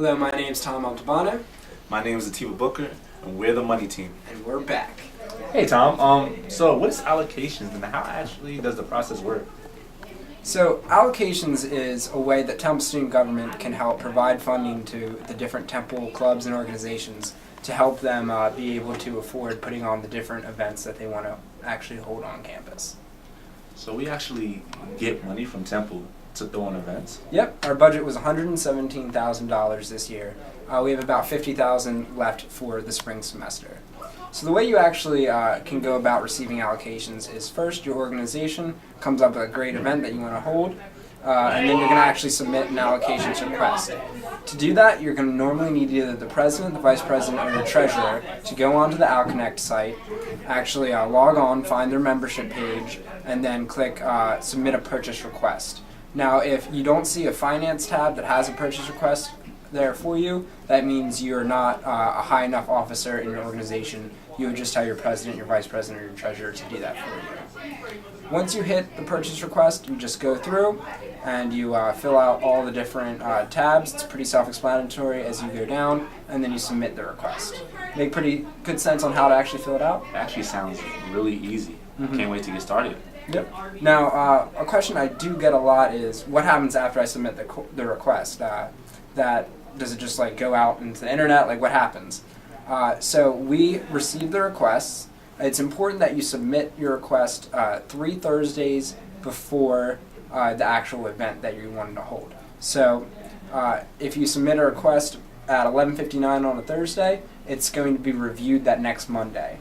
Hello, my name is Tom Montalbano. My name is Atiba Booker, and we're the Money Team. And we're back. Hey Tom, so what is allocations and how actually does the process work? So allocations is a way that Temple student government can help provide funding to the different Temple clubs and organizations to help them be able to afford putting on the different events that they want to actually hold on campus. So we actually get money from Temple to throw on events? Yep, our budget was $117,000 this year. We have about $50,000 left for the spring semester. So the way you actually can go about receiving allocations is first your organization comes up with a great event that you want to hold, and then you're going to actually submit an allocations request. To do that, you're going to normally need either the president, the vice president, or the treasurer to go onto the AlConnect site, actually log on, find their membership page, and then click submit a purchase request. Now, if you don't see a finance tab that has a purchase request there for you, that means you're not a high enough officer in your organization. You would just tell your president, your vice president, or your treasurer to do that for you. Once you hit the purchase request, you just go through and you fill out all the different tabs. It's pretty self-explanatory as you go down, and then you submit the request. Make pretty good sense on how to actually fill it out? It actually sounds really easy. Can't wait to get started. Yep. Now, a question I do get a lot is, what happens after I submit the request? Does it just like go out into the internet? Like, what happens? So we receive the requests. It's important that you submit your request 3 Thursdays before the actual event that you wanted to hold. So if you submit a request at 11:59 on a Thursday, it's going to be reviewed that next Monday.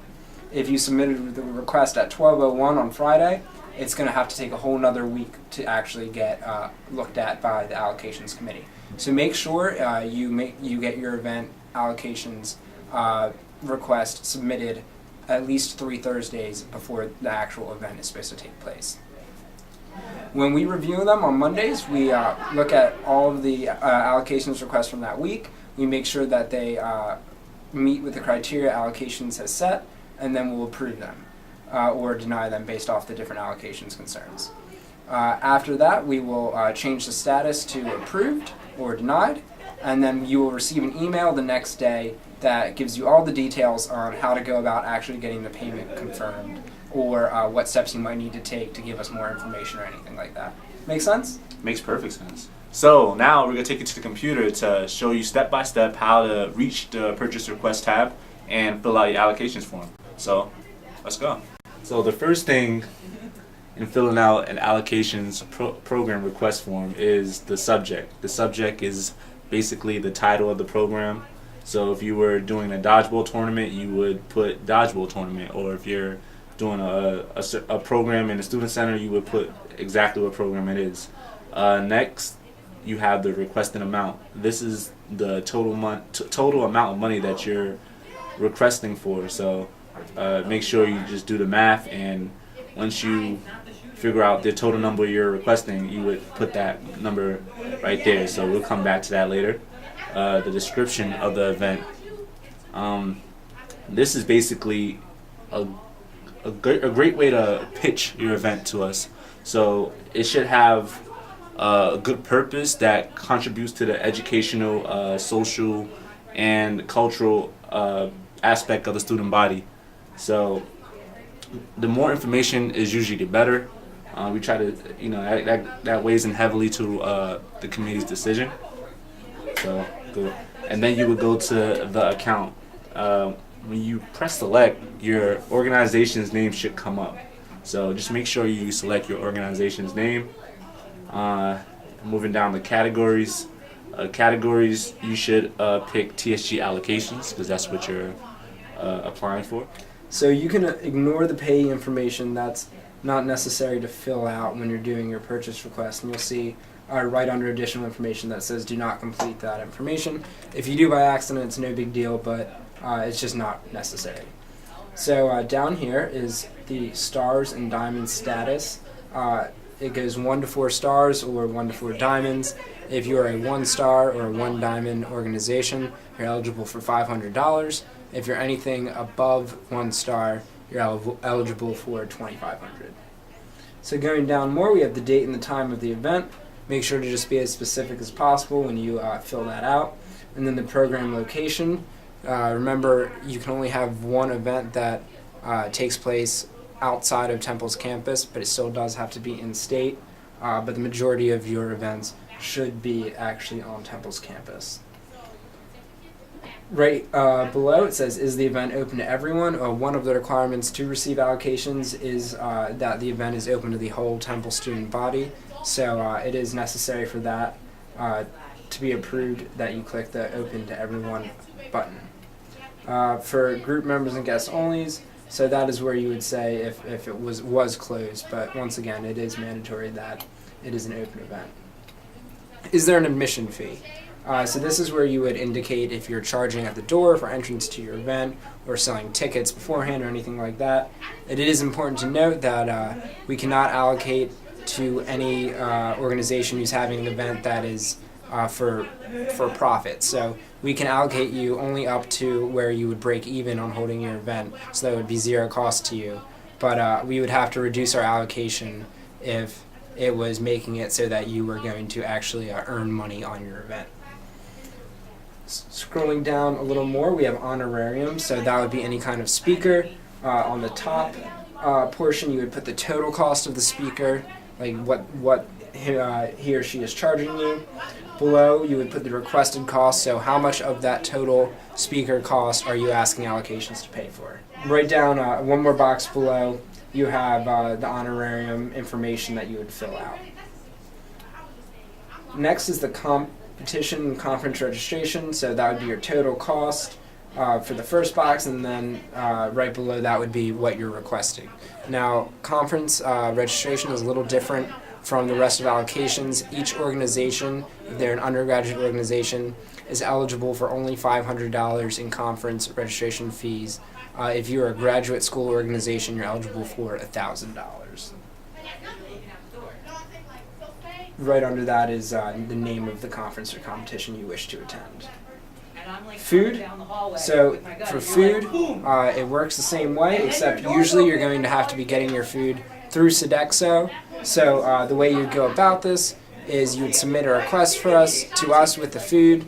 If you submitted the request at 12:01 on Friday, it's going to have to take a whole nother week to actually get looked at by the allocations committee. So make sure you get your event allocations request submitted at least 3 Thursdays before the actual event is supposed to take place. When we review them on Mondays, we look at all of the allocations requests from that week. We make sure that they meet with the criteria allocations has set, and then we'll approve them or deny them based off the different allocations concerns. After that, we will change the status to approved or denied, and then you will receive an email the next day that gives you all the details on how to go about actually getting the payment confirmed, or what steps you might need to take to give us more information or anything like that. Make sense? Makes perfect sense. So now we're going to take you to the computer to show you step by step how to reach the purchase request tab and fill out your allocations form. So let's go. So the first thing in filling out an allocations program request form is the subject. The subject is basically the title of the program. So if you were doing a dodgeball tournament, you would put dodgeball tournament, or if you're doing a program in the student center, you would put exactly what program it is. Next, you have the requested amount. This is the total amount of money that you're requesting for. So make sure you just do the math, and once you figure out the total number you're requesting, you would put that number right there. So we'll come back to that later. The description of the event. This is basically a great way to pitch your event to us. So it should have a good purpose that contributes to the educational, social, and cultural aspect of the student body. So the more information is usually the better. We try to, that weighs in heavily to the committee's decision. So good. And then you would go to the account. When you press select, your organization's name should come up. So just make sure you select your organization's name. Moving down the categories. Categories, you should pick TSG allocations because that's what you're applying for. So you can ignore the pay information that's not necessary to fill out when you're doing your purchase request, and you'll see right under additional information that says do not complete that information. If you do by accident, it's no big deal, but it's just not necessary. So down here is the stars and diamonds status. It goes 1 to 4 stars or 1 to 4 diamonds. If you are a 1-star or a 1-diamond organization, you're eligible for $500. If you're anything above 1 star, you're eligible for $2,500. So going down more, we have the date and the time of the event. Make sure to just be as specific as possible when you fill that out. And then the program location. Remember, you can only have one event that takes place outside of Temple's campus, but it still does have to be in-state. But the majority of your events should be actually on Temple's campus. Right below it says, is the event open to everyone? One of the requirements to receive allocations is that the event is open to the whole Temple student body. So it is necessary for that to be approved that you click the open to everyone button. For group members and guests onlys, so that is where you would say if it was closed, but once again, it is mandatory that it is an open event. Is there an admission fee? So this is where you would indicate if you're charging at the door for entrance to your event or selling tickets beforehand or anything like that. It is important to note that we cannot allocate to any organization who's having an event that is for profit. So we can allocate you only up to where you would break even on holding your event, so that would be zero cost to you. But we would have to reduce our allocation if it was making it so that you were going to actually earn money on your event. Scrolling down a little more, we have honorarium, so that would be any kind of speaker. On the top portion, you would put the total cost of the speaker, like what he or she is charging you. Below, you would put the requested cost, so how much of that total speaker cost are you asking allocations to pay for. Right down one more box below, you have the honorarium information that you would fill out. Next is the competition and conference registration, so that would be your total cost for the first box, and then right below that would be what you're requesting. Now, conference registration is a little different from the rest of allocations. Each organization, if they're an undergraduate organization, is eligible for only $500 in conference registration fees. If you're a graduate school organization, you're eligible for $1,000. Right under that is the name of the conference or competition you wish to attend. Food. So for food, it works the same way, except usually you're going to have to be getting your food through Sodexo. So the way you'd go about this is you would submit a request to us with the food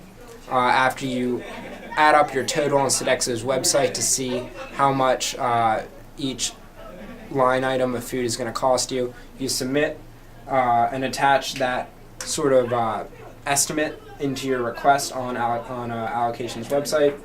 after you add up your total on Sodexo's website to see how much each line item of food is going to cost you. You submit and attach that sort of estimate into your request on Allocation's website,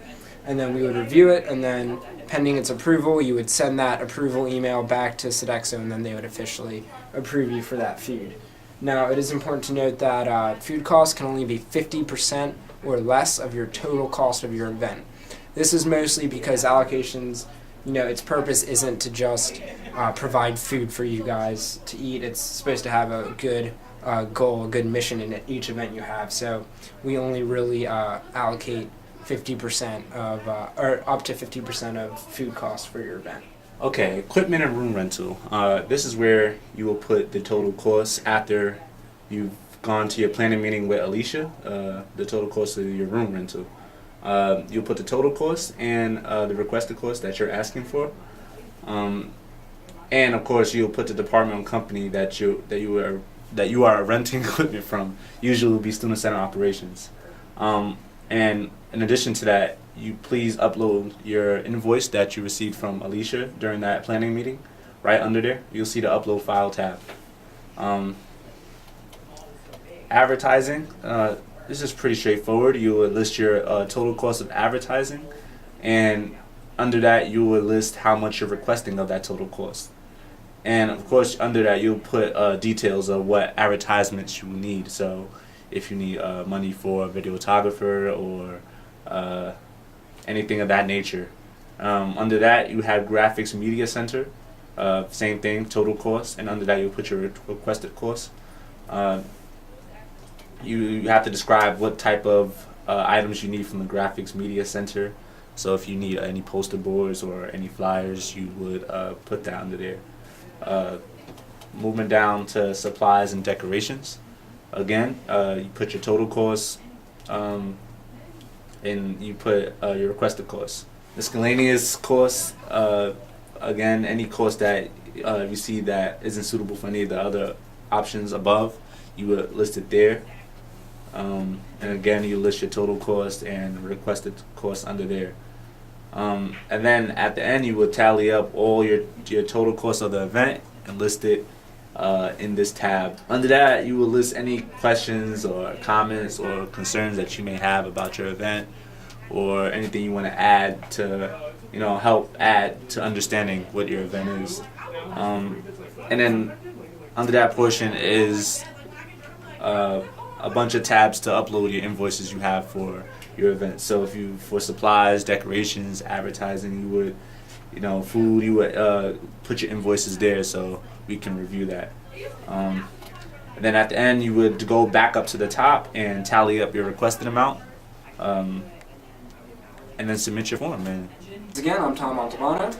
and then we would review it, and then pending its approval, you would send that approval email back to Sodexo, and then they would officially approve you for that food. Now, it is important to note that food costs can only be 50% or less of your total cost of your event. This is mostly because Allocations, its purpose isn't to just provide food for you guys to eat. It's supposed to have a good goal, a good mission in each event you have. So we only really allocate 50% of, or up to 50% of food costs for your event. Okay, equipment and room rental. This is where you will put the total cost after you've gone to your planning meeting with Alicia, the total cost of your room rental. You'll put the total cost and the requested cost that you're asking for. And of course, you'll put the department and company that you are renting equipment from. Usually will be student center operations. And in addition to that, you please upload your invoice that you received from Alicia during that planning meeting. Right under there, you'll see the upload file tab. Advertising, this is pretty straightforward. You will list your total cost of advertising, and under that you will list how much you're requesting of that total cost. And of course, under that you'll put details of what advertisements you need. So if you need money for a videographer or anything of that nature. Under that you have graphics media center, same thing, total cost, and under that you'll put your requested cost. You have to describe what type of items you need from the graphics media center. So if you need any poster boards or any flyers, you would put that under there. Moving down to supplies and decorations. Again, you put your total cost and you put your requested cost. Miscellaneous costs, again, any cost that you see that isn't suitable for any of the other options above, you would list it there. And again, you list your total cost and requested cost under there. And then at the end, you will tally up all your total cost of the event and list it in this tab. Under that, you will list any questions or comments or concerns that you may have about your event, or anything you want to add to, help add to understanding what your event is. And then under that portion is a bunch of tabs to upload your invoices you have for your event. So if you, for supplies, decorations, advertising, you would, food, you would put your invoices there so we can review that. And then at the end, you would go back up to the top and tally up your requested amount, and then submit your form. And Again, I'm Tom Montalbano,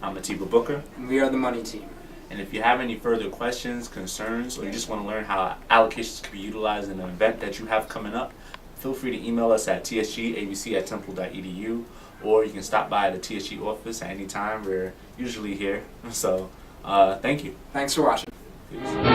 I'm Atiba Booker. and we are the Money Team. And if you have any further questions, concerns, or you just want to learn how allocations can be utilized in an event that you have coming up, feel free to email us at tsgabc@temple.edu, or you can stop by the TSG office at any time. We're usually here. So, thank you. Thanks for watching. Peace.